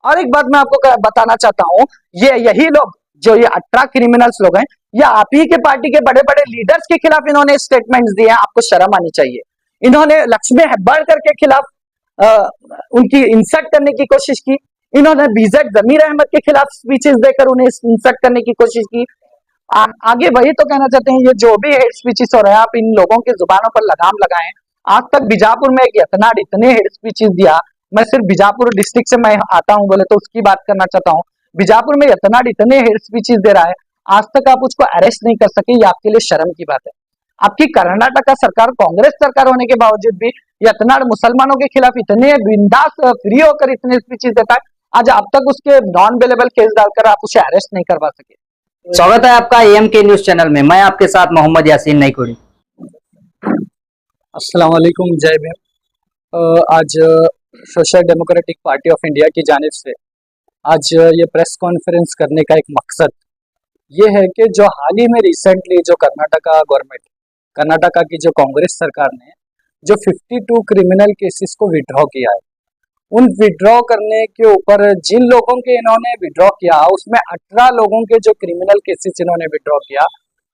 और एक बात मैं आपको बताना चाहता हूँ, ये यही लोग जो ये 18 क्रिमिनल्स लोग हैं, ये आप ही के पार्टी के बड़े बड़े लीडर्स के खिलाफ इन्होंने स्टेटमेंट्स दिए हैं। आपको शर्म आनी चाहिए। इन्होंने लक्ष्मी हेब्बारकर के खिलाफ उनकी इंसल्ट करने की कोशिश की। इन्होंने बीजेड जमीर अहमद के खिलाफ स्पीचेस देकर उन्हें इंसल्ट करने की कोशिश की। आगे वही तो कहना चाहते हैं, ये जो भी हेड स्पीचेस हो रहे हैं, आप इन लोगों की जुबानों पर लगाम लगाएं। आज तक बीजापुर में एक यतनाड़ इतने हेड स्पीचेस दिया। मैं सिर्फ बीजापुर डिस्ट्रिक्ट से मैं आता हूं बोले तो उसकी बात करना चाहता हूं। बीजापुर में यतनाड़ इतने हेड स्पीचेस दे रहा है, आज तक आप उसको अरेस्ट नहीं कर सके। ये आपके लिए शर्म की बात है। आपकी कर्नाटक सरकार कांग्रेस सरकार होने के बावजूद भी यतनाड़ मुसलमानों के खिलाफ इतने बिंदास फ्री होकर इतने स्पीचेस देता है, आज अब तक उसके नॉन अवेलेबल केस डालकर आप उसे अरेस्ट नहीं करवा सके। स्वागत है आपका AMK न्यूज चैनल में। मैं आपके साथ मोहम्मद यासीन नईकुड़ी। अस्सलाम वालेकुम, जय भीम। आज social democratic party of India की जानिब से आज ये प्रेस कॉन्फ्रेंस करने का एक मकसद ये है कि जो हाल ही में रिसेंटली जो कर्नाटका की जो कांग्रेस सरकार ने जो 52 क्रिमिनल केसेस को विड्रॉ किया है, उन विड्रॉ करने के ऊपर जिन लोगों के इन्होंने विड्रॉ किया उसमें 18 लोगों के जो क्रिमिनल केसेस इन्होंने विड्रॉ किया,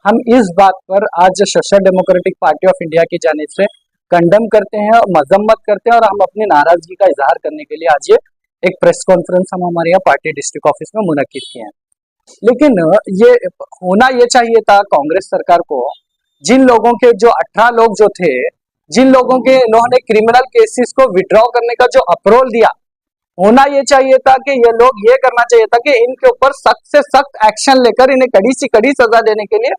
हम इस बात पर आज social democratic party of India की जानिब से कंडम करते हैं और मजम्मत करते हैं, और हम अपनी नाराजगी का इजहार करने के लिए आज ये एक प्रेस कॉन्फ्रेंस हम हमारे यहाँ पार्टी डिस्ट्रिक्ट ऑफिस में मुनक्किद किए हैं। लेकिन ये होना ये चाहिए था कांग्रेस सरकार को, जिन लोगों के जो 18 लोग जो थे, जिन लोगों के इन्होंने क्रिमिनल केसेस को विड्रॉ करने का जो अप्रूवल दिया, होना ये चाहिए था कि ये लोग ये करना चाहिए था कि इनके ऊपर सख्त से सख्त एक्शन लेकर इन्हें कड़ी से कड़ी सजा देने के लिए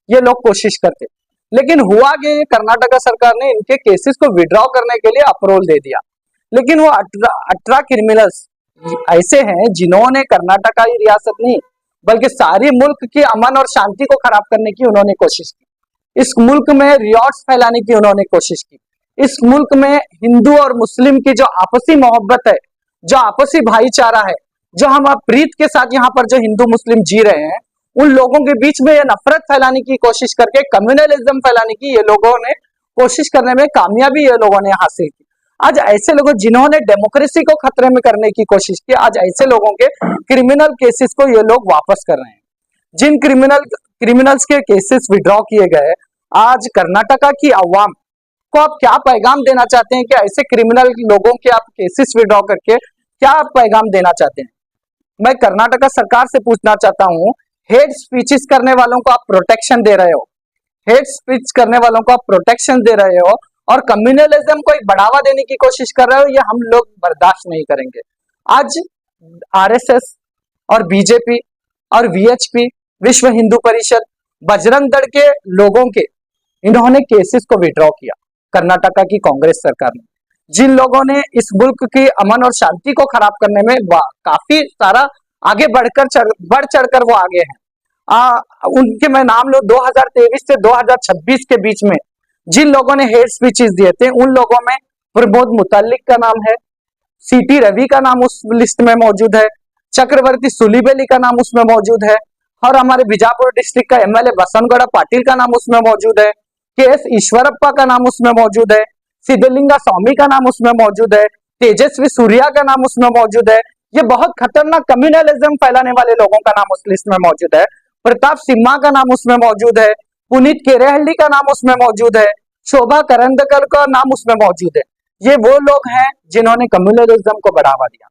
ये लोग कोशिश करते। लेकिन हुआ कि कर्नाटका सरकार ने इनके केसेस को विड्रॉ करने के लिए अप्रूवल दे दिया। लेकिन वो 18 क्रिमिनल्स ऐसे हैं जिन्होंने कर्नाटका ही रियासत नहीं बल्कि सारी मुल्क की अमन और शांति को खराब करने की उन्होंने कोशिश की। इस मुल्क में रियॉट्स फैलाने की उन्होंने कोशिश की। इस मुल्क में हिंदू और मुस्लिम की जो आपसी मोहब्बत है, जो आपसी भाईचारा है, जो हम प्रीत के साथ यहाँ पर जो हिंदू मुस्लिम जी रहे हैं, उन लोगों के बीच में ये नफरत फैलाने की कोशिश करके कम्युनलिज्म फैलाने की ये लोगों ने कोशिश करने में कामयाबी ये लोगों ने हासिल की। आज ऐसे लोगों जिन्होंने डेमोक्रेसी को खतरे में करने की कोशिश की, आज ऐसे लोगों के क्रिमिनल केसेस को ये लोग वापस कर रहे हैं। जिन क्रिमिनल्स के केसेस विड्रॉ किए गए, आज कर्नाटका की अवाम को आप क्या पैगाम देना चाहते हैं कि ऐसे क्रिमिनल लोगों के आप केसेस विड्रॉ करके क्या आप पैगाम देना चाहते हैं? मैं कर्नाटका सरकार से पूछना चाहता हूं, हेड स्पीचेस करने वालों को आप प्रोटेक्शन दे रहे हो, हेड स्पीच करने वालों को आप प्रोटेक्शन दे रहे हो और कम्युनलिज्म को एक बढ़ावा देने की कोशिश कर रहे हो, ये हम लोग बर्दाश्त नहीं करेंगे। आज RSS और BJP और VHP, विश्व हिंदू परिषद, बजरंग दल के लोगों के इन्होंने केसेस को विड्रॉ किया कर्नाटका की कांग्रेस सरकार ने। जिन लोगों ने इस मुल्क की अमन और शांति को खराब करने में काफी सारा आगे बढ़ चढ़कर वो आगे हैं, उनके मैं नाम लो 2023 से 2026 के बीच में जिन लोगों ने हेड स्पीचेस दिए थे, उन लोगों में प्रमोद मुतालिक का नाम है, CT रवि का नाम उस लिस्ट में मौजूद है, चक्रवर्ती सुलीबेली का नाम उसमें मौजूद है, और हमारे बीजापुर डिस्ट्रिक्ट का MLA बसनगौड़ा पाटिल का नाम उसमें मौजूद है, KS ईश्वरप्पा का नाम उसमें मौजूद है, सिद्धलिंगा स्वामी का नाम उसमें मौजूद है, तेजस्वी सूर्या का नाम उसमें मौजूद है। ये बहुत खतरनाक कम्युनलिज्म फैलाने वाले लोगों का नाम उस लिस्ट में मौजूद है। प्रताप सिम्हा का नाम उसमें मौजूद है, पुनीत केरेहल्ली का नाम उसमें मौजूद है, शोभा करंदकर का नाम उसमें मौजूद है। ये वो लोग हैं जिन्होंने कम्युनलिज्म को बढ़ावा दिया।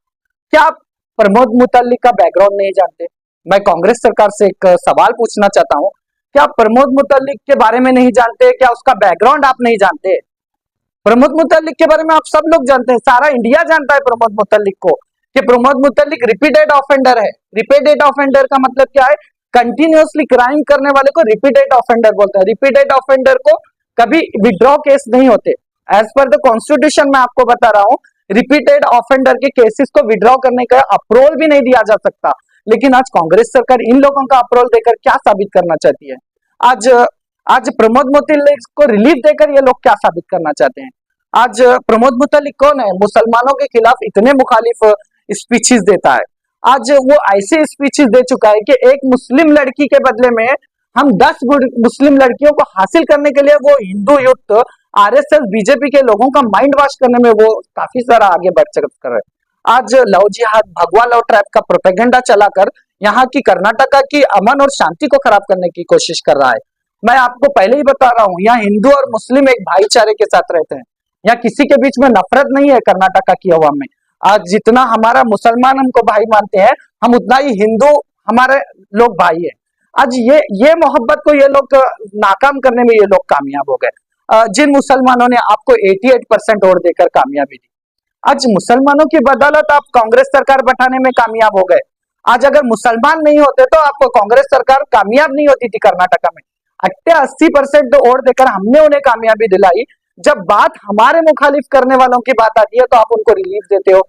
क्या आप प्रमोद मुतालिक का बैकग्राउंड नहीं जानते? मैं कांग्रेस सरकार से एक सवाल पूछना चाहता हूं, क्या आप प्रमोद मुतालिक के बारे में नहीं जानते? क्या उसका बैकग्राउंड आप नहीं जानते? प्रमोद मुतालिक के बारे में आप सब लोग जानते हैं, सारा इंडिया जानता है प्रमोद मुतालिक को, कि प्रमोद मुतालिक रिपीटेड ऑफेंडर है। रिपीटेड ऑफेंडर का मतलब क्या है? कंटिन्यूअसली क्राइम करने वाले को रिपीटेड ऑफेंडर बोलते हैं। रिपीटेड ऑफेंडर को कभी विड्रॉ केस नहीं होते। एज पर द कॉन्स्टिट्यूशन में आपको बता रहा हूं, रिपीटेड ऑफेंडर के केसेस को विड्रॉ करने का अप्रूवल भी नहीं दिया जा सकता। लेकिन आज कांग्रेस सरकार इन लोगों का अप्रूवल देकर क्या साबित करना चाहती है? आज प्रमोद मुतालिक को रिलीफ देकर ये लोग क्या साबित करना चाहते हैं? आज प्रमोद मुतालिक कौन है? मुसलमानों के खिलाफ इतने मुखालिफ स्पीचेस देता है। आज वो ऐसे स्पीचेस दे चुका है कि एक मुस्लिम लड़की के बदले में हम 10 मुस्लिम लड़कियों को हासिल करने के लिए वो हिंदू युक्त RSS BJP के लोगों का माइंड वॉश करने में वो काफी सारा आगे बढ़ कर रहे हैं। आज लव जिहाद, भगवा लव ट्रैप का प्रोपेगेंडा चलाकर यहाँ की कर्नाटका की अमन और शांति को खराब करने की कोशिश कर रहा है। मैं आपको पहले ही बता रहा हूँ, यहाँ हिंदू और मुस्लिम एक भाईचारे के साथ रहते हैं। यहाँ किसी के बीच में नफरत नहीं है कर्नाटका की अवाम में। आज जितना हमारा मुसलमान हमको भाई मानते हैं, हम उतना ही हिंदू हमारे लोग भाई है। आज ये मोहब्बत को ये लोग नाकाम करने में ये लोग कामयाब हो गए। जिन मुसलमानों ने आपको 88% वोट देकर कामयाबी दी, आज मुसलमानों की बदौलत आप कांग्रेस सरकार बैठाने में कामयाब हो गए। आज अगर मुसलमान नहीं होते तो आपको कांग्रेस सरकार कामयाब नहीं होती थी कर्नाटका में। 80% वोट देकर हमने उन्हें कामयाबी दिलाई। जब बात हमारे मुखालिफ करने वालों की बात आती है तो आप उनको रिलीफ देते हो।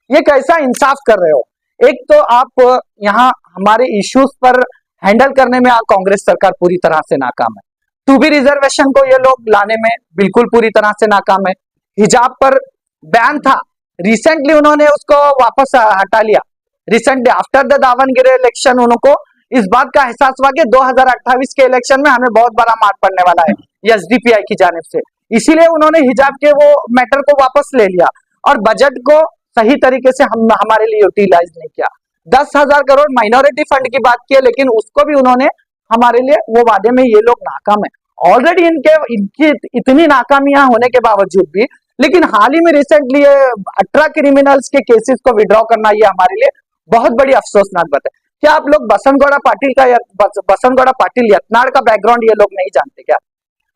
ये कैसा इंसाफ कर रहे हो? एक तो आप यहाँ हमारे इश्यूज पर हैंडल करने में कांग्रेस सरकार पूरी तरह से नाकाम है। टू बी रिजर्वेशन को ये लोग लाने में बिल्कुल पूरी तरह से नाकाम है। हिजाब पर बैन था, रिसेंटली उन्होंने उसको वापस हटा लिया। Recently after the Davanagere election उनको इस बात का एहसास हुआ कि 2028 के इलेक्शन में हमें बहुत बड़ा मार पड़ने वाला है एसडीपीआई की जानिब से, इसीलिए उन्होंने हिजाब के वो मैटर को वापस ले लिया और बजट को सही तरीके से हमारे लिए यूटिलाइज नहीं किया। 10,000 करोड़ माइनॉरिटी फंड की बात की है, लेकिन उसको भी उन्होंने हमारे लिए वो वादे में ये लोग नाकाम है। ऑलरेडी इनकी इतनी नाकामियां होने के बावजूद भी, लेकिन हाल ही में रिसेंटली 18 क्रिमिनल्स के केसेस को विड्रॉ करना ये हमारे लिए बहुत बड़ी अफसोसनाक बात है। क्या आप लोग बसंत गौड़ा पाटिल यत्नाड़ का बैकग्राउंड ये लोग नहीं जानते क्या?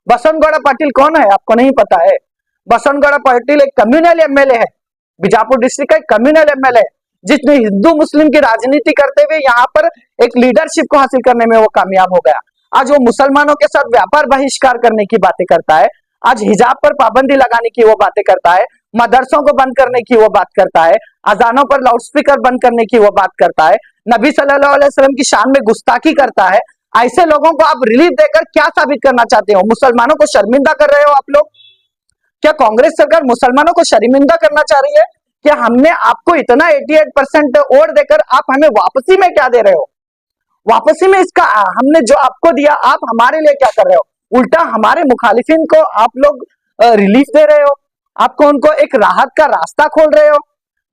बसंत गौड़ा पाटिल कौन है आपको नहीं पता है? बसंत गौड़ा पाटिल एक कम्युनल एमएलए है, बीजापुर डिस्ट्रिक्ट का एक कम्युनल एमएलए है, जिसने हिंदू मुस्लिम की राजनीति करते हुए यहाँ पर एक लीडरशिप को हासिल करने में वो कामयाब हो गया। आज वो मुसलमानों के साथ व्यापार बहिष्कार करने की बातें करता है, आज हिजाब पर पाबंदी लगाने की वो बातें करता है, मदरसों को बंद करने की वो बात करता है, अजानों पर लाउडस्पीकर बंद करने की वो बात करता है, नबी सल्लल्लाहु अलैहि वसल्लम की शान में गुस्ताखी करता है। ऐसे लोगों को आप रिलीफ देकर क्या साबित करना चाहते हो? मुसलमानों को शर्मिंदा कर रहे हो आप लोग? क्या कांग्रेस सरकार मुसलमानों को शर्मिंदा करना चाह रही है? क्या हमने आपको इतना 88% वोट देकर आप हमें वापसी में क्या दे रहे हो? वापसी में इसका हमने जो आपको दिया, आप हमारे लिए क्या कर रहे हो? उल्टा हमारे मुखालिफिन को आप लोग रिलीफ दे रहे हो, आपको उनको एक राहत का रास्ता खोल रहे हो।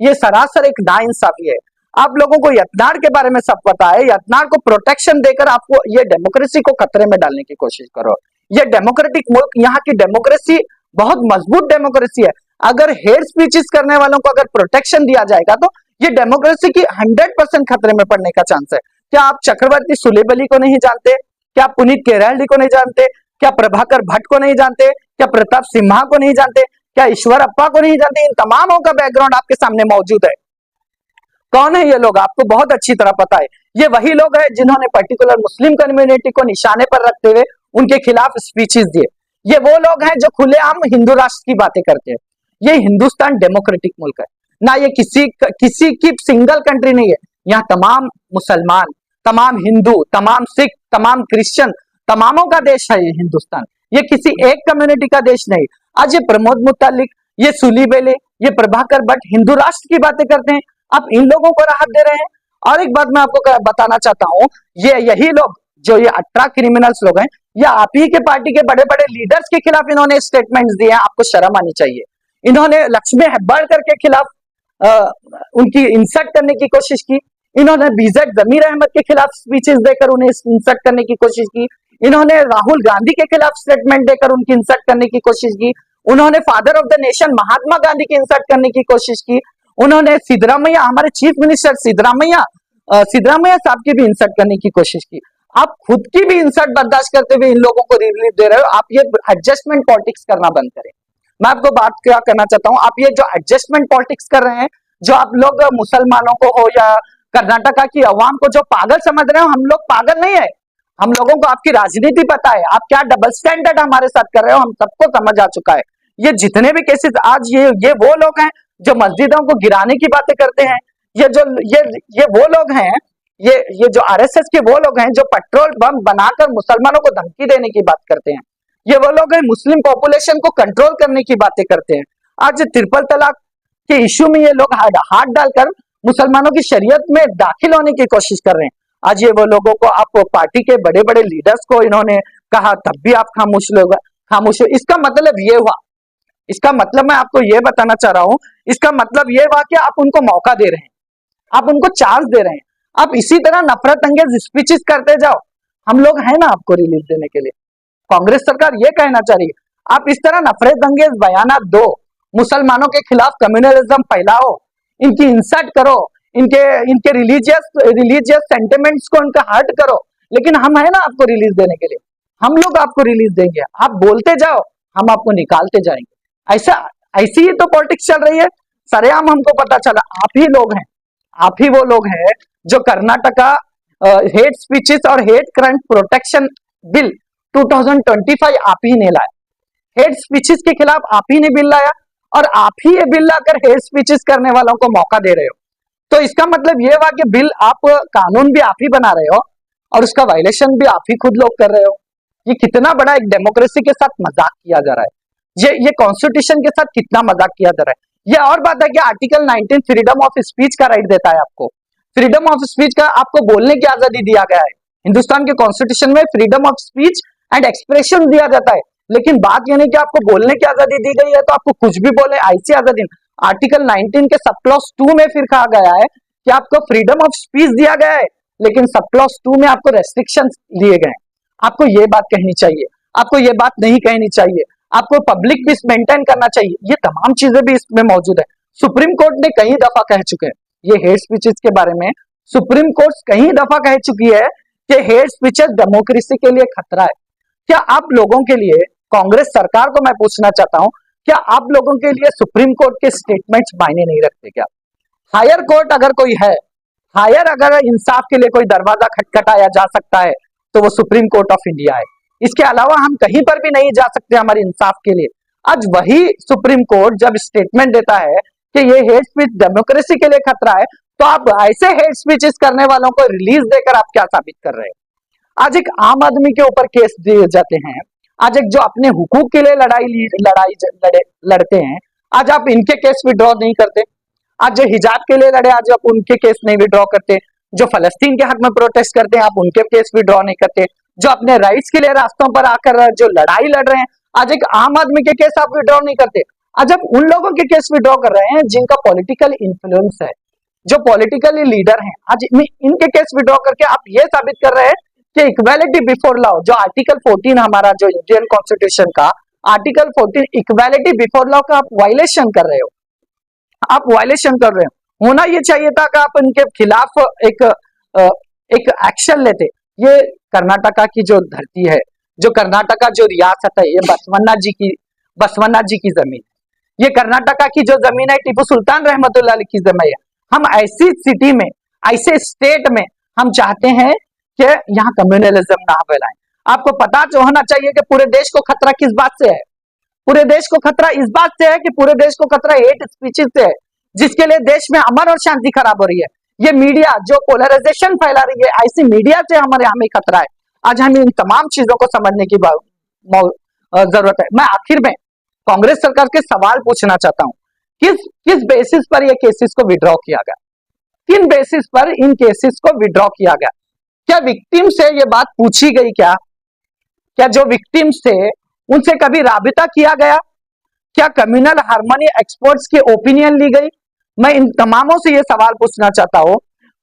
ये सरासर एक नाइंसाफी है। आप लोगों को यत्नाड़ के बारे में सब पता है, यत्नाड़ को प्रोटेक्शन देकर आपको ये डेमोक्रेसी को खतरे में डालने की कोशिश करो। ये डेमोक्रेटिक मुल्क, यहाँ की डेमोक्रेसी बहुत मजबूत डेमोक्रेसी है। अगर हेट स्पीचेस करने वालों को अगर प्रोटेक्शन दिया जाएगा तो ये डेमोक्रेसी की 100% खतरे में पड़ने का चांस है। क्या आप चक्रवर्ती सुलेबली को नहीं जानते? क्या आप पुनीत केराल्डी को नहीं जानते? क्या प्रभाकर भट्ट को नहीं जानते? क्या प्रताप सिम्हा को नहीं जानते? क्या ईश्वर अप्पा को नहीं जानते? इन तमामों का बैकग्राउंड आपके सामने मौजूद है। कौन है ये लोग? आपको बहुत अच्छी तरह पता है। ये वही लोग हैं जिन्होंने पर्टिकुलर मुस्लिम कम्युनिटी को निशाने पर रखते हुए उनके खिलाफ स्पीचेस दिए। ये वो लोग हैं जो खुलेआम हिंदू राष्ट्र की बातें करते हैं। ये हिंदुस्तान डेमोक्रेटिक मुल्क है ना, ये किसी की सिंगल कंट्री नहीं है। यहाँ तमाम मुसलमान, तमाम हिंदू, तमाम सिख, तमाम क्रिश्चियन, तमामों का देश है ये हिंदुस्तान। ये किसी एक कम्युनिटी का देश नहीं। आज ये प्रमोद मुतालिक, ये सुलीबेले, ये प्रभाकर भट्ट हिंदू राष्ट्र की बातें करते हैं, आप इन लोगों को राहत दे रहे हैं। और एक बात मैं आपको बताना चाहता हूँ, ये यही लोग जो ये 18 क्रिमिनल्स लोग हैं, या आप ही के पार्टी के बड़े बड़े लीडर्स के खिलाफ इन्होंने स्टेटमेंट्स दिए हैं। आपको शर्म आनी चाहिए। इन्होंने लक्ष्मी हेब्बाळकर के खिलाफ उनकी इंसल्ट करने की कोशिश की। इन्होंने बीजेड जमीर अहमद के खिलाफ स्पीचेस देकर उन्हें इंसल्ट करने की कोशिश की। इन्होंने राहुल गांधी के खिलाफ स्टेटमेंट देकर उनकी इंसल्ट करने की कोशिश की। उन्होंने father of the nation Mahatma Gandhi की इंसल्ट करने की कोशिश की। उन्होंने सिद्धरामैया, हमारे चीफ मिनिस्टर सिद्धरामैया साहब की भी इंसल्ट करने की कोशिश की। आप खुद की भी इंसल्ट बर्दाश्त करते हुए इन लोगों को रिलीफ दे रहे हो। आप ये एडजस्टमेंट पॉलिटिक्स करना बंद करें। मैं आपको बात क्या करना चाहता हूँ, आप ये जो एडजस्टमेंट पॉलिटिक्स कर रहे हैं, जो आप लोग मुसलमानों को हो या कर्नाटका की अवाम को जो पागल समझ रहे हो, हम लोग पागल नहीं है। हम लोगों को आपकी राजनीति पता है, आप क्या डबल स्टैंडर्ड हमारे साथ कर रहे हो, हम सबको समझ आ चुका है। ये जितने भी केसेस आज ये वो लोग हैं जो मस्जिदों को गिराने की बातें करते हैं। ये वो लोग हैं, ये जो आरएसएस के वो लोग हैं जो पेट्रोल बम बनाकर मुसलमानों को धमकी देने की बात करते हैं। ये वो लोग हैं मुस्लिम पॉपुलेशन को कंट्रोल करने की बातें करते हैं। आज ट्रिपल तलाक के इश्यू में ये लोग हाथ डालकर मुसलमानों की शरीयत में दाखिल होने की कोशिश कर रहे हैं। आज ये वो लोगों को, आप पार्टी के बड़े बड़े लीडर्स को इन्होंने कहा, तब भी आप खामोश हो। इसका मतलब ये हुआ इसका मतलब मैं आपको ये बताना चाह रहा हूं, इसका मतलब ये हुआ कि आप उनको मौका दे रहे हैं, आप उनको चांस दे रहे हैं। आप इसी तरह नफरत अंगेज स्पीचेस करते जाओ, हम लोग हैं ना आपको रिलीफ देने के लिए। कांग्रेस सरकार ये कहना चाह रही है आप इस तरह नफरत अंगेज बयानात दो, मुसलमानों के खिलाफ कम्युनलिज्म फैलाओ, इनकी इंसल्ट करो, इनके इनके रिलीजियस सेंटिमेंट्स को उनका हर्ट करो, लेकिन हम है ना आपको रिलीज देने के लिए, हम लोग आपको रिलीज देंगे। आप बोलते जाओ, हम आपको निकालते जाएंगे। ऐसा ऐसी ही तो पॉलिटिक्स चल रही है। सरेआम हमको पता चला आप ही लोग हैं, आप ही वो लोग हैं जो कर्नाटका हेट स्पीचेस और हेट क्राइम प्रोटेक्शन बिल 2025 आप ही ने लाया। हेट स्पीचेस के खिलाफ आप ही ने बिल लाया और आप ही ये बिल लाकर हेट स्पीचेस करने वालों को मौका दे रहे हो। तो इसका मतलब ये हुआ कि बिल आप, कानून भी आप ही बना रहे हो और उसका वायलेशन भी आप ही खुद लोग कर रहे हो। ये कितना बड़ा एक डेमोक्रेसी के साथ मजाक किया जा रहा है, ये कॉन्स्टिट्यूशन के साथ कितना मजाक किया जा रहा है। ये और बात है कि आर्टिकल 19 फ्रीडम ऑफ स्पीच का राइट देता है आपको, फ्रीडम ऑफ स्पीच का आपको बोलने की आजादी दिया गया है। हिंदुस्तान के कॉन्स्टिट्यूशन में freedom of speech and expression दिया जाता है, लेकिन बात यह नहीं कि आपको बोलने की आजादी दी गई है तो आपको कुछ भी बोले ऐसी आजादी। आर्टिकल 19 के सब क्लॉज 2 में फिर कहा गया है कि आपको फ्रीडम ऑफ स्पीच दिया गया है, लेकिन सब क्लॉज 2 में आपको रेस्ट्रिक्शन दिए गए। आपको ये बात कहनी चाहिए, आपको ये बात नहीं कहनी चाहिए, आपको पब्लिक पीस मेंटेन करना चाहिए, ये तमाम चीजें भी इसमें मौजूद है। सुप्रीम कोर्ट ने कई दफा कह चुके हैं ये हेट स्पीचेस के बारे में, सुप्रीम कोर्ट कई दफा कह चुकी है कि हेट स्पीचेस डेमोक्रेसी के लिए खतरा है। क्या आप लोगों के लिए, कांग्रेस सरकार को मैं पूछना चाहता हूं, क्या आप लोगों के लिए सुप्रीम कोर्ट के स्टेटमेंट्स मायने नहीं रखते क्या? हायर कोर्ट अगर कोई है, हायर अगर इंसाफ के लिए कोई दरवाजा खटखटाया जा सकता है तो वो सुप्रीम कोर्ट ऑफ इंडिया है। इसके अलावा हम कहीं पर भी नहीं जा सकते हमारे इंसाफ के लिए। आज वही सुप्रीम कोर्ट जब स्टेटमेंट देता है कि ये हेट स्पीच डेमोक्रेसी के लिए खतरा है, तो आप ऐसे हेट स्पीचेस करने वालों को रिलीज देकर आप क्या साबित कर रहे हैं? आज एक आम आदमी के ऊपर केस दिए जाते हैं, आज एक जो अपने हुकूक के लिए लड़ते हैं, आज आप इनके केस विड्रॉ नहीं करते। आज जो हिजाब के लिए लड़े, आज आप उनके केस नहीं विड्रॉ करते। जो फलस्तीन के हक में प्रोटेस्ट करते हैं, आप उनके केस विड्रॉ नहीं करते। जो अपने राइट्स के लिए रास्तों पर आकर जो लड़ाई लड़ रहे हैं, आज एक आम आदमी के केस आप विड्रॉ नहीं करते। आज आप उन लोगों के केस विड्रॉ कर रहे हैं जिनका पॉलिटिकल इन्फ्लुएंस है, जो पॉलिटिकली लीडर हैं। आज इनके केस विड्रॉ करके आप ये साबित कर रहे हैं कि इक्वालिटी बिफोर लॉ, जो आर्टिकल 14 हमारा जो इंडियन कॉन्स्टिट्यूशन का आर्टिकल 14 इक्वालिटी बिफोर लॉ का आप वायलेशन कर रहे हो, आप वायलेशन कर रहे हो। होना ये चाहिए था कि आप इनके खिलाफ एक एक्शन लेते। ये कर्नाटका की जो धरती है, जो कर्नाटका जो रियासत है, ये बसवन्ना जी की जमीन है। ये कर्नाटका की जो जमीन है टीपू सुल्तान रहमतुल्लाह अलैह की जमीन है। हम ऐसी सिटी में, ऐसे स्टेट में हम चाहते हैं कि यहाँ कम्युनलिज्म ना फैलाएं। आपको पता होना चाहिए कि पूरे देश को खतरा किस बात से है। पूरे देश को खतरा इस बात से है कि पूरे देश को खतरा हेट स्पीचेस से है, जिसके लिए देश में अमन और शांति खराब हो रही है। ये मीडिया जो पोलराइजेशन फैला रही है, ऐसी मीडिया से हमारे हमें खतरा है। आज हमें इन तमाम चीजों को समझने की जरूरत है। मैं आखिर में कांग्रेस सरकार के सवाल पूछना चाहता हूं, किस बेसिस पर ये केसेस को विड्रॉ किया गया? किन बेसिस पर इन केसेस को विड्रॉ किया गया? क्या विक्टिम से ये बात पूछी गई? क्या जो विक्टिम्स थे उनसे कभी राबिता किया गया? क्या कम्युनल हार्मनी एक्सपर्ट्स की ओपिनियन ली गई? मैं इन तमामों से ये सवाल पूछना चाहता हूं।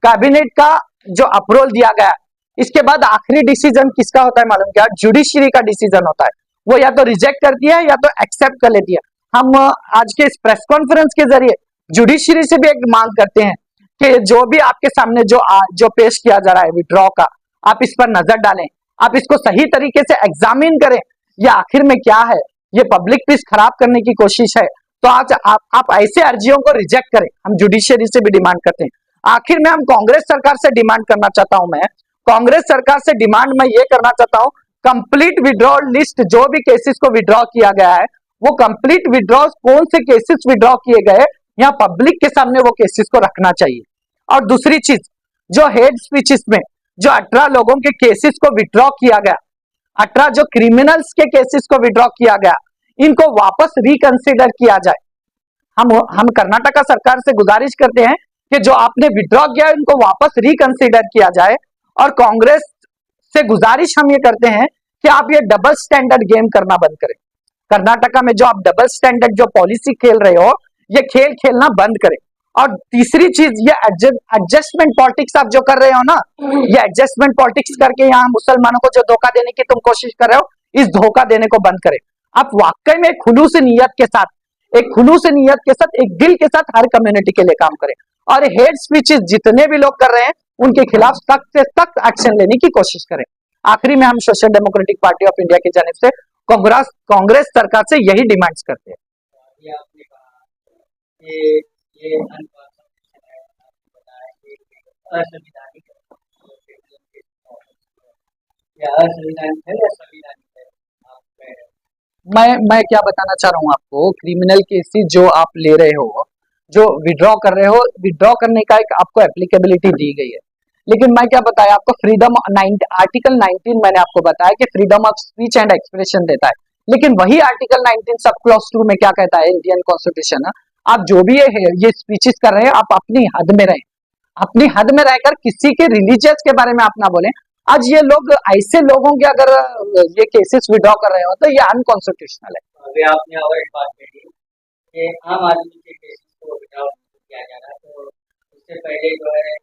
कैबिनेट का जो अप्रूवल दिया गया, इसके बाद आखिरी डिसीजन किसका होता है मालूम क्या? जुडिशरी का डिसीजन होता है। वो या तो रिजेक्ट करती है या तो एक्सेप्ट कर लेती है। हम आज के इस प्रेस कॉन्फ्रेंस के जरिए जुडिशरी से भी एक मांग करते हैं कि जो भी आपके सामने जो पेश किया जा रहा है विड्रॉ का, आप इस पर नजर डालें, आप इसको सही तरीके से एग्जामिन करें। ये आखिर में क्या है? ये पब्लिक पीस खराब करने की कोशिश है। तो आज आप ऐसे अर्जियों को रिजेक्ट करें। हम जुडिशरी से भी डिमांड करते हैं। आखिर में हम कांग्रेस सरकार से डिमांड करना चाहता हूं, मैं कांग्रेस सरकार से डिमांड मैं ये करना चाहता हूं, कंप्लीट विड्रॉल लिस्ट, जो भी केसेस को विड्रॉ किया गया है वो कंप्लीट विड्रॉ, कौन से केसेस विड्रॉ किए गए, यहाँ पब्लिक के सामने वो केसेस को रखना चाहिए। और दूसरी चीज, जो हेट स्पीचेस में जो 18 लोगों के केसेस को विड्रॉ किया गया, 18 जो क्रिमिनल्स के केसेस को विड्रॉ किया गया, इनको वापस रिकंसिडर किया जाए। हम कर्नाटका सरकार से गुजारिश करते हैं कि जो आपने विड्रॉ किया है इनको वापस रिकंसिडर किया जाए। और कांग्रेस से गुजारिश हम ये करते हैं कि आप ये डबल स्टैंडर्ड गेम करना बंद करें। कर्नाटका में जो आप डबल स्टैंडर्ड जो पॉलिसी खेल रहे हो, ये खेल खेलना बंद करें। और तीसरी चीज, ये एडजस्टमेंट पॉलिटिक्स आप जो कर रहे हो ना, ये एडजस्टमेंट पॉलिटिक्स करके यहाँ मुसलमानों को जो धोखा देने की तुम कोशिश कर रहे हो, इस धोखा देने को बंद करें। आप वाकई में खुलूस नीयत के साथ, एक खुलूस नीयत के साथ, एक दिल के साथ हर कम्युनिटी के लिए काम करें। और हेट स्पीचेस जितने भी लोग कर रहे हैं, उनके खिलाफ सख्त से सख्त एक्शन लेने की कोशिश करें। आखिरी में हम social democratic party of India की जानिब से कांग्रेस सरकार से यही डिमांड्स करते हैं। ये आपने कहा कि ये अनकॉन्स्टिट्यूशनल है, आपने बताया कि असंवैधानिक है, या असंवैधानिक है या संवैधानिक है, आप कह रहे हैं। मैं क्या बताना चाह रहा हूँ आपको, क्रिमिनल केसेस जो आप ले रहे हो, जो विड्रॉ कर रहे हो, विड्रॉ करने का एक आपको एप्लीकेबिलिटी दी गई है, लेकिन मैं क्या बताया आपको, आर्टिकल 19 मैंने आपको बताया कि freedom of speech and expression देता है, लेकिन वही आर्टिकल 19 सब क्लॉज 2 में क्या कहता है इंडियन कॉन्स्टिट्यूशन, आप जो भी ये स्पीचेस कर रहे हैं, आप अपनी हद में रहें, अपनी हद में रहकर किसी के रिलीजियस के बारे में आप ना बोलें। आज ये लोग, ऐसे लोगों के अगर ये केसेस विड्रॉ कर रहे हो तो ये अनकॉन्स्टिट्यूशनल है। अभी आपने और एक बात कही कि आम आदमी के केसेस को विड्रॉ किया जा रहा है, तो उससे पहले जो है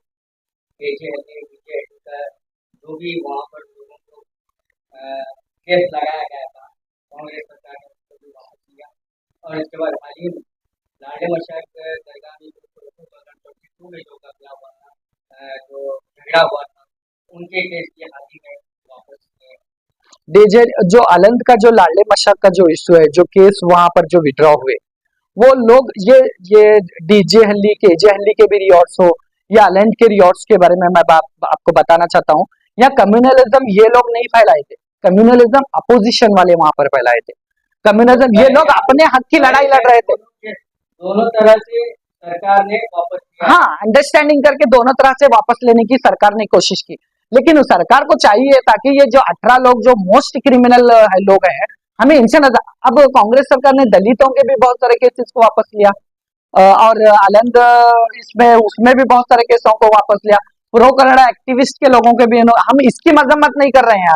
केजे का जो भी वहाँ पर लोगों को केस लगाया गया था, कांग्रेस सरकार ने उसको भी वापस किया। और इसके बाद हाल ही में लाडे मशाक दरगाह में जो कतला हुआ था, जो झगड़ा हुआ था, उनके केस की हाल ही में वापस किए। डीजे जो आलंद का जो लाडले मशाक का जो इशू है, जो केस वहां पर जो विड्रॉ हुए, वो लोग ये डीजे हल्ली केजे हल्ली के भी रियॉर्ड्स हो या आलंद के रियॉर्ड्स के बारे में मैं आपको बताना चाहता हूँ। या कम्युनलिज्म ये लोग नहीं फैलाए थे, कम्युनलिज्म अपोजिशन वाले वहां पर फैलाए थे। कम्युनलिज्म ये लोग अपने हक की लड़ाई लड़ रहे थे। दोनों तरह से सरकार ने वापस किया। हाँ, अंडरस्टैंडिंग करके दोनों तरह से वापस लेने की सरकार ने कोशिश की, लेकिन उस सरकार को चाहिए ताकि ये जो 18 लोग जो मोस्ट क्रिमिनल लोग हैं, हमें इनसे नजर, अब कांग्रेस सरकार ने दलितों के भी बहुत सारे केसेस को वापस लिया, और आलंद इसमें उसमें भी बहुत सारे केसों को वापस लिया। प्रो कनाडा एक्टिविस्ट के लोगों के भी, हम इसकी मजम्मत नहीं कर रहे हैं।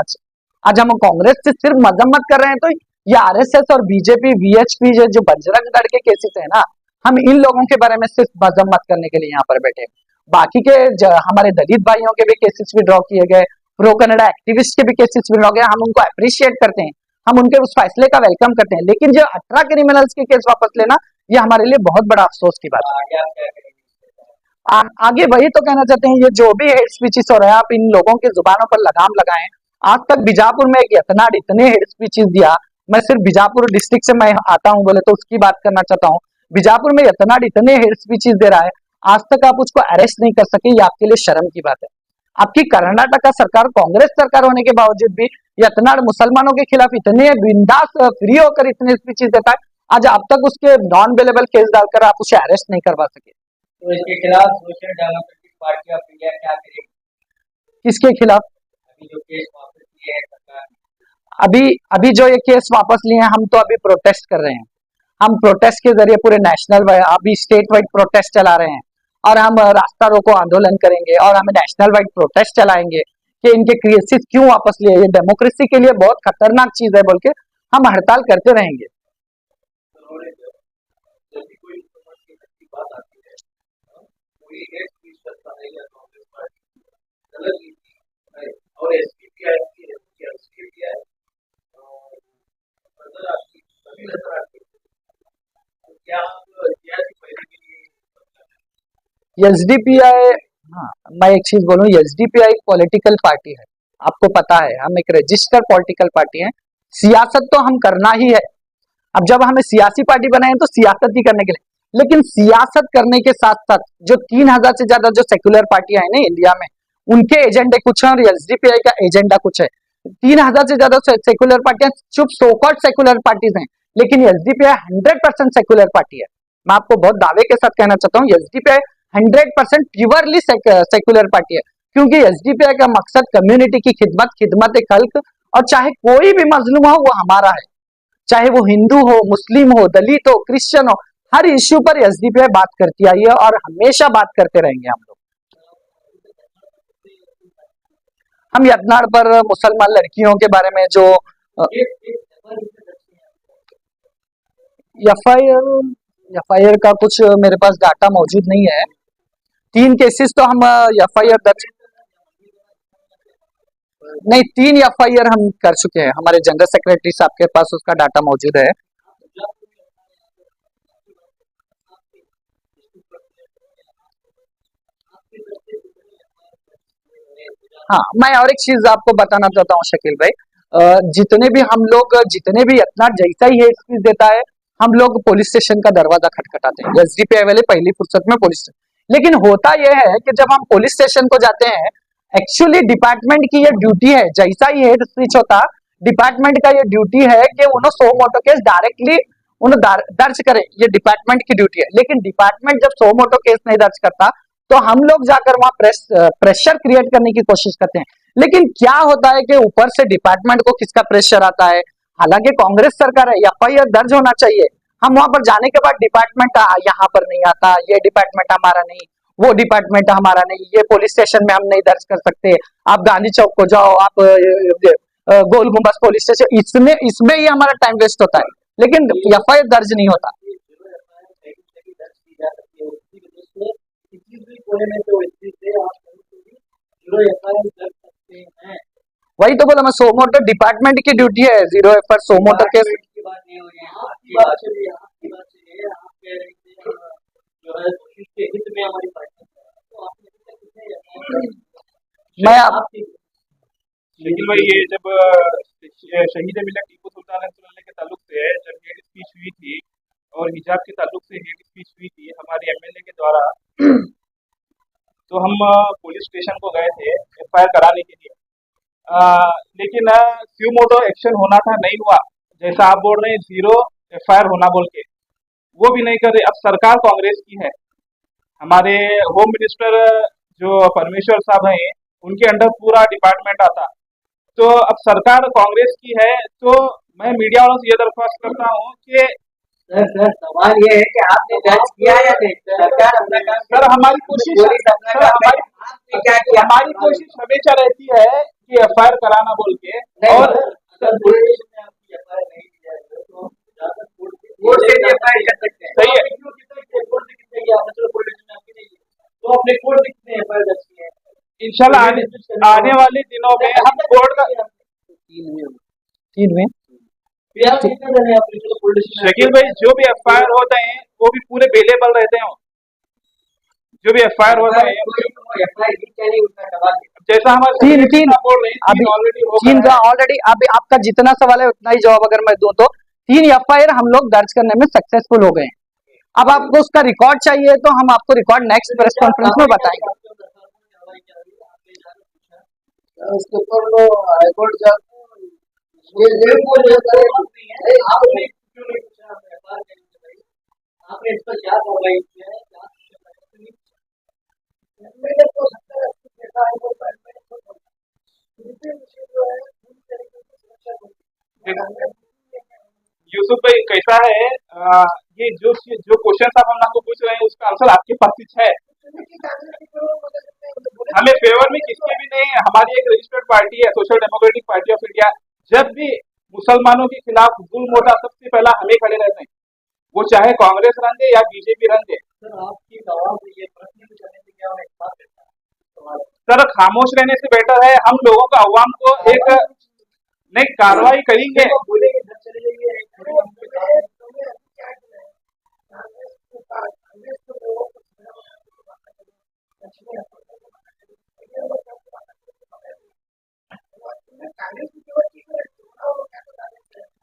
आज हम कांग्रेस से सिर्फ मजम्मत कर रहे हैं, तो ये आरएसएस और बीजेपी वीएचपी जो बजरंग दल के केसेस है ना, हम इन लोगों के बारे में सिर्फ मजम्मत करने के लिए यहाँ पर बैठे। बाकी के हमारे दलित भाइयों के भी केसेस विड्रॉ किए गए, प्रो कनाडा एक्टिविस्ट के भी केसेस विड्रॉ गए, हम उनको अप्रिशिएट करते हैं, हम उनके उस फैसले का वेलकम करते हैं, लेकिन जो 18 क्रिमिनल्स के केस वापस लेना, ये हमारे लिए बहुत बड़ा अफसोस की बात है। आगे वही तो कहना चाहते हैं, ये जो भी हेट स्पीचेस हो रहे हैं, आप इन लोगों की जुबानों पर लगाम लगाएं। आज तक बीजापुर में एक यतनाड़ इतने हेट स्पीचेस दिया, मैं सिर्फ बीजापुर डिस्ट्रिक्ट से मैं आता हूं बोले तो उसकी बात करना चाहता हूँ। बीजापुर में यतनाड़ इतने हेट स्पीचेस दे रहा है, आज तक आप उसको अरेस्ट नहीं कर सके, ये आपके लिए शर्म की बात है। आपकी कर्नाटका सरकार, कांग्रेस सरकार होने के बावजूद भी यतनाड़ मुसलमानों के खिलाफ इतने बिंदास फ्री होकर इतने स्पीचेस देता है, आज अब तक उसके नॉन अवेलेबल केस डालकर आप उसे अरेस्ट नहीं करवा सके। तो इसके खिलाफ social democratic party of India क्या करेगी? किसके खिलाफ? अभी जो केस वापस लिए है सरकार ने, अभी जो ये केस वापस लिए हैं, हम तो अभी प्रोटेस्ट कर रहे हैं। हम प्रोटेस्ट के जरिए पूरे नेशनल, अभी स्टेट वाइड प्रोटेस्ट चला रहे हैं, और हम रास्ता रोको आंदोलन करेंगे, और हम नेशनल वाइड प्रोटेस्ट चलाएंगे कि इनके केसेस क्यों वापस लिए, ये डेमोक्रेसी के लिए बहुत खतरनाक चीज है बोल के हम हड़ताल करते रहेंगे। एसडीपीआई, हाँ, मैं एक चीज बोलूं, एसडीपीआई एक पॉलिटिकल पार्टी है, आपको पता है, हम एक रजिस्टर्ड पॉलिटिकल पार्टी है। सियासत तो हम करना ही है, अब जब हमें सियासी पार्टी बनाए तो सियासत ही करने के लिए, लेकिन सियासत करने के साथ साथ जो 3000 से ज्यादा जो सेक्युलर पार्टियां हैं ना इंडिया में, उनके एजेंडे कुछ है और एसडीपीआई का एजेंडा कुछ है। 3000 से ज्यादा सेक्युलर पार्टियां चुप सोकॉल्ड सेक्युलर पार्टीज हैं, लेकिन एसडीपीआई 100% सेक्युलर पार्टी है। मैं आपको बहुत दावे के साथ कहना चाहता हूँ, एसडीपीआई 100% प्योरली सेक्युलर पार्टी है, क्योंकि एसडीपीआई का मकसद कम्युनिटी की खिदमत खल्क, और चाहे कोई भी मजलूम हो वो हमारा है, चाहे वो हिंदू हो, मुस्लिम हो, दलित हो, क्रिश्चियन हो, हर इश्यू पर एसडीपीआई बात करती आई है और हमेशा बात करते रहेंगे। हम यतनाड़ पर मुसलमान लड़कियों के बारे में जो एफ आई आर का कुछ मेरे पास डाटा मौजूद नहीं है। 3 केसेस तो हम एफ आई आर दर्ज नहीं, 3 एफ आई आर हम कर चुके हैं। हमारे जनरल सेक्रेटरी साहब के पास उसका डाटा मौजूद है। हाँ, मैं और एक चीज आपको बताना चाहता हूँ शकील भाई। जितने भी इतना जैसा ही हेट स्पीच देता है, हम लोग पुलिस स्टेशन का दरवाजा खटखटाते हैं। एसडीपी वाले पहली फुर्सत में पुलिस, लेकिन होता यह है कि जब हम पुलिस स्टेशन को जाते हैं, एक्चुअली डिपार्टमेंट की ये ड्यूटी है, जैसा ही हेट स्पीच होता, डिपार्टमेंट का ये ड्यूटी है कि उन्हें सो मोटो केस डायरेक्टली उन्हें दर्ज करे। ये डिपार्टमेंट की ड्यूटी है, लेकिन डिपार्टमेंट जब सो मोटो केस नहीं दर्ज करता, तो हम लोग जाकर वहां प्रेशर क्रिएट करने की कोशिश करते हैं। लेकिन क्या होता है कि ऊपर से डिपार्टमेंट को किसका प्रेशर आता है। हालांकि कांग्रेस सरकार है, एफआईआर दर्ज होना चाहिए। हम वहां पर जाने के बाद डिपार्टमेंट यहाँ पर नहीं आता, ये डिपार्टमेंट हमारा नहीं, वो डिपार्टमेंट हमारा नहीं, ये पुलिस स्टेशन में हम नहीं दर्ज कर सकते, आप गांधी चौक को जाओ, आप गोल गुम्बद पुलिस स्टेशन, इसमें ही हमारा टाइम वेस्ट होता है, लेकिन एफआईआर दर्ज नहीं होता। वही तो बोला मैं, सो मोटो डिपार्टमेंट की ड्यूटी है, 0 एफआईआर सो मोटो केस। मैं आप लेकिन भाई ये जब शहीद मिलत टीपू सुल्तान के ताल्लुक से जब हेड स्पीच हुई थी और हिजाब के ताल्लुक से हेड स्पीच हुई थी हमारे एमएलए के द्वारा, तो हम पुलिस स्टेशन को गए थे एफआईआर कराने के लिए। लेकिन सुमोटो एक्शन होना था, नहीं हुआ। जैसा आप बोल रहे हैं 0 एफआईआर होना बोल के, वो भी नहीं कर रहे। अब सरकार कांग्रेस की है, हमारे होम मिनिस्टर जो परमेश्वर साहब हैं, उनके अंडर पूरा डिपार्टमेंट आता। तो अब सरकार कांग्रेस की है, तो मैं मीडिया वालों से ये दरख्वास्त करता हूँ कि सर सवाल ये है कि आपने दर्ज किया या नहीं? सरकार अपना काम सर हमारी कोशिश सर आपने क्या किया? हमारी कोशिश हमेशा रहती है कि एफआईआर कराना बोल के। और अगर पुलिस स्टेशन में आपकी एफआईआर नहीं दी जाए तो ज्यादा कोर्ट से एफआईआर कर सकते हैं। सही है, कोर्ट से कितने किया मतलब पुलिस स्टेशन में आपकी नहीं है, तो अपने कोर्ट से कितने एफआईआर दर्ज किए हैं? इंशाल्लाह आने वाले दिनों में हम कोर्ट का 3 में शकील भाई जो भी एफआईआर होते हैं वो भी पूरे अवेलेबल रहते हैं। जो भी एफआईआर होता है जैसा हमारे ऑलरेडी अभी आपका जितना सवाल है उतना ही जवाब अगर मैं दूं तो 3 एफआईआर हम लोग दर्ज करने में सक्सेसफुल हो गए हैं। अब आपको उसका रिकॉर्ड चाहिए तो हम आपको रिकॉर्ड नेक्स्ट प्रेस कॉन्फ्रेंस में बताएंगे। उसके ऊपर वो हाईकोर्ट जा आपने इस पर क्या कार्रवाई की है? यूसुफ भाई कैसा है, ये जो क्वेश्चन आप हम आपको पूछ रहे हैं उसका आंसर आपके पास ही है। हमें फेवर में किसके भी नहीं है। हमारी एक रजिस्टर्ड पार्टी है social democratic party of India. जब भी मुसलमानों के खिलाफ जुल्म होता सबसे पहला हमें खड़े रहते हैं, वो चाहे कांग्रेस रन दे या बीजेपी रन दे। सर आपकी दवा से ये प्रश्न करने से क्या एक बात है सर, खामोश रहने से बेटर है हम लोगों को अवाम को एक नई कार्रवाई करेंगे।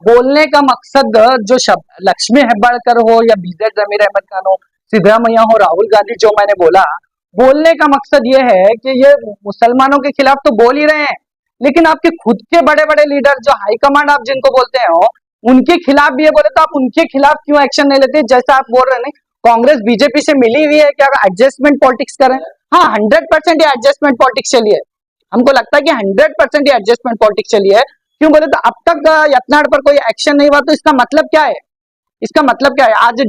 बोलने का मकसद जो शब्द लक्ष्मी हेब्बाड़कर हो या बीजेड जमीर अहमद खान हो, सिद्धरामैया हो, राहुल गांधी, जो मैंने बोला, बोलने का मकसद ये है कि ये मुसलमानों के खिलाफ तो बोल ही रहे हैं, लेकिन आपके खुद के बड़े बड़े लीडर जो हाईकमांड आप जिनको बोलते हो उनके खिलाफ भी ये बोले तो आप उनके खिलाफ क्यों एक्शन नहीं लेते? जैसा आप बोल रहे हैं कांग्रेस बीजेपी से मिली हुई है क्या एडजस्टमेंट पॉलिटिक्स करें? हाँ, 100% ये एडजस्टमेंट पॉलिटिक्स चली है। हमको लगता है कि 100% ये एडजस्टमेंट पॉलिटिक्स चली है। क्यों बोले तो अब तक यत्नाड़ पर कोई एक्शन नहीं हुआ, तो इसका मतलब क्या है? इसका मतलब क्या है? आज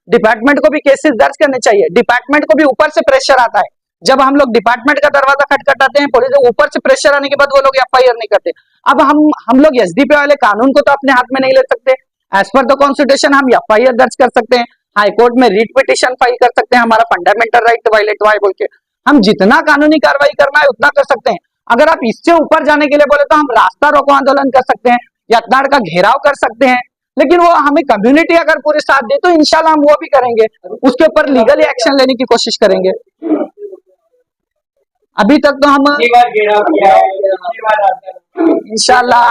डिपार्टमेंट को भी केसेस दर्ज करने चाहिए। डिपार्टमेंट को भी ऊपर से प्रेशर आता है। जब हम लोग डिपार्टमेंट का दरवाजा खटखटाते हैं, पुलिस ऊपर से प्रेशर आने के बाद वो लोग एफआईआर नहीं करते। अब हम लोग एसडीपी वाले कानून को तो अपने हाथ में नहीं ले सकते। एज पर द कॉन्स्टिट्यूशन हम FIR दर्ज कर सकते हैं, हाई कोर्ट में रिट पिटिशन फाइल कर सकते हैं, हमारा फंडामेंटल राइट वायलेट हुआ है बोल के हम जितना कानूनी कार्रवाई करना है उतना कर सकते हैं। अगर आप इससे ऊपर जाने के लिए बोले तो हम रास्ता रोको आंदोलन कर सकते हैं, यत्नाड़ का घेराव कर सकते हैं, लेकिन वो हमें कम्युनिटी अगर पूरे साथ दे तो इंशाल्लाह हम वो भी करेंगे, उसके ऊपर लीगली एक्शन लेने की कोशिश करेंगे। अभी तक तो हम इंशाल्लाह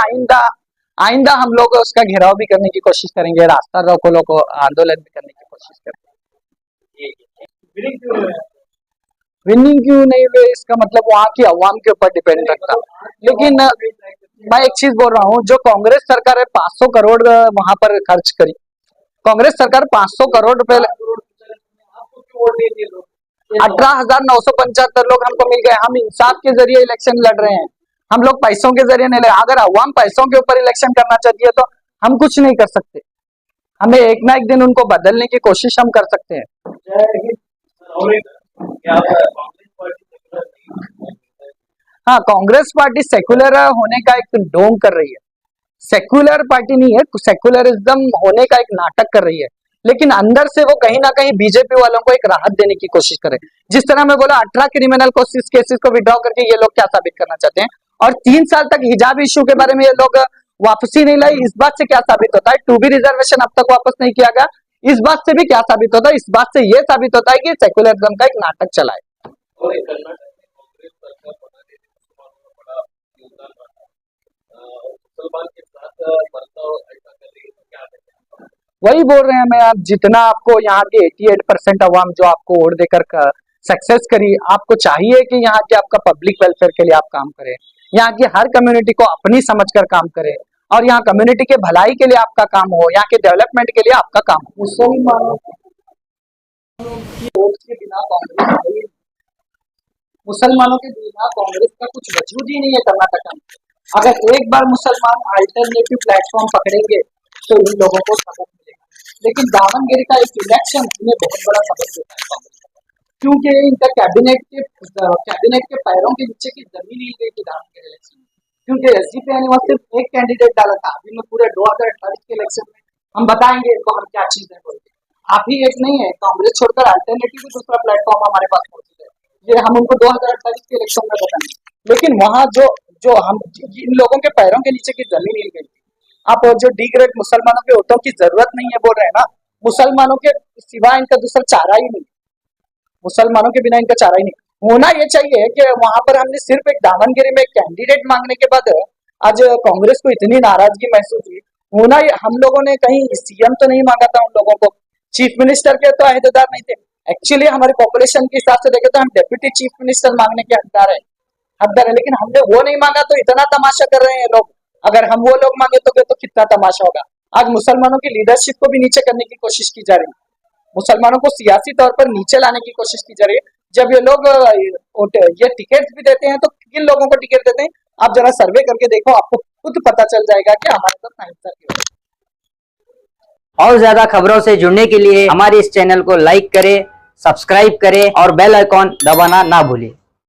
आइंदा हम लोग उसका घेराव भी करने की कोशिश करेंगे, रास्ता रोको आंदोलन भी करने की कोशिश करेंगे। विनिंग क्यों नहीं हुए इसका मतलब वहाँ की अवाम के ऊपर डिपेंड करता, लेकिन मैं एक चीज बोल रहा हूँ, जो कांग्रेस सरकार है 500 करोड़ वहां पर खर्च करी, कांग्रेस सरकार 500 करोड़ रुपए 18,975 लोग हमको मिल गए, हम इंसाफ के जरिए इलेक्शन लड़ रहे हैं, हम लोग पैसों के जरिए नहीं लड़। अगर अवाम पैसों के ऊपर इलेक्शन करना चाहती है तो हम कुछ नहीं कर सकते, हमें एक ना एक दिन उनको बदलने की कोशिश हम कर सकते हैं। हाँ, कांग्रेस पार्टी सेक्युलर होने का एक ढोंग कर रही है, सेक्युलर पार्टी नहीं है, सेक्युलरिज्म होने का एक नाटक कर रही है, लेकिन अंदर से वो कहीं ना कहीं बीजेपी वालों को एक राहत देने की कोशिश करे। जिस तरह मैं बोला 18 क्रिमिनल केसेस को विड्रॉ करके ये लोग क्या साबित करना चाहते हैं, और 3 साल तक हिजाब इशू के बारे में ये लोग वापसी नहीं लाई, इस बात से क्या साबित होता है? 2B रिजर्वेशन अब तक वापस नहीं किया गया, इस बात से भी क्या साबित होता है? इस बात से ये साबित होता है कि सेक्युलरिज्म का एक नाटक चला है। वही बोल रहे हैं मैं, आप जितना आपको यहाँ के 88% अवाम जो आपको वोट देकर सक्सेस करी, आपको चाहिए कि यहाँ के आपका पब्लिक वेलफेयर के लिए आप काम करें, यहाँ की हर कम्युनिटी को अपनी समझकर काम करें, और यहाँ कम्युनिटी के भलाई के लिए आपका काम हो, यहाँ के डेवलपमेंट के लिए आपका काम हो। मुसलमानों के बिना कांग्रेस का कुछ वजूद ही नहीं है कर्नाटक में। अगर एक बार मुसलमान अल्टरनेटिव प्लेटफॉर्म पकड़ेंगे तो इन लोगों को सबक मिलेगा, लेकिन दावनगिरी का एक इलेक्शन इन्हें बहुत बड़ा सबक देता है कांग्रेस, क्योंकि इनका कैबिनेट के पैरों के नीचे की जमीन ही गई थी दावनगिरी इलेक्शन में, क्योंकि SDPI ने वहां सिर्फ एक कैंडिडेट डाला था। अभी में पूरे 2028 के इलेक्शन में हम बताएंगे इनको हम क्या चीज है बोलते, आप ही एक नहीं है, कांग्रेस छोड़कर अल्टरनेटिव भी दूसरा प्लेटफॉर्म हमारे पास मौजूद है, ये हम उनको 2028 के इलेक्शन में बताएंगे। लेकिन वहां जो हम इन लोगों के पैरों के नीचे की जमीन हिल गई थी। आप जो डी ग्रेड मुसलमानों के वोटों की जरूरत नहीं है बोल रहे हैं ना, मुसलमानों के सिवा इनका दूसरा चारा ही नहीं, मुसलमानों के बिना इनका चारा ही नहीं। होना ये चाहिए कि वहां पर हमने सिर्फ एक दावनगिरी में एक कैंडिडेट मांगने के बाद आज कांग्रेस को इतनी नाराजगी महसूस हुई। होना हम लोगों ने कहीं CM तो नहीं मांगा था उन लोगों को, चीफ मिनिस्टर के तो अहदेदार नहीं थे। एक्चुअली हमारे पॉपुलेशन के हिसाब से देखे तो हम डेप्यूटी चीफ मिनिस्टर मांगने के हकदार है, लेकिन हमने वो नहीं मांगा तो इतना तमाशा कर रहे हैं लोग। अगर हम वो लोग मांगे तो कितना तमाशा होगा। आज मुसलमानों की लीडरशिप को भी नीचे करने की कोशिश की जा रही है, मुसलमानों को सियासी तौर पर नीचे लाने की कोशिश की जा रही है। जब ये लोग ये टिकट भी देते हैं तो किन लोगों को टिकट देते हैं, आप जरा सर्वे करके देखो, आपको खुद पता चल जाएगा कि हमारे साथ नाइंसाफी हो रही है। और ज्यादा खबरों से जुड़ने के लिए हमारे इस चैनल को लाइक करें, सब्सक्राइब करें और बेल आइकॉन दबाना ना भूलें।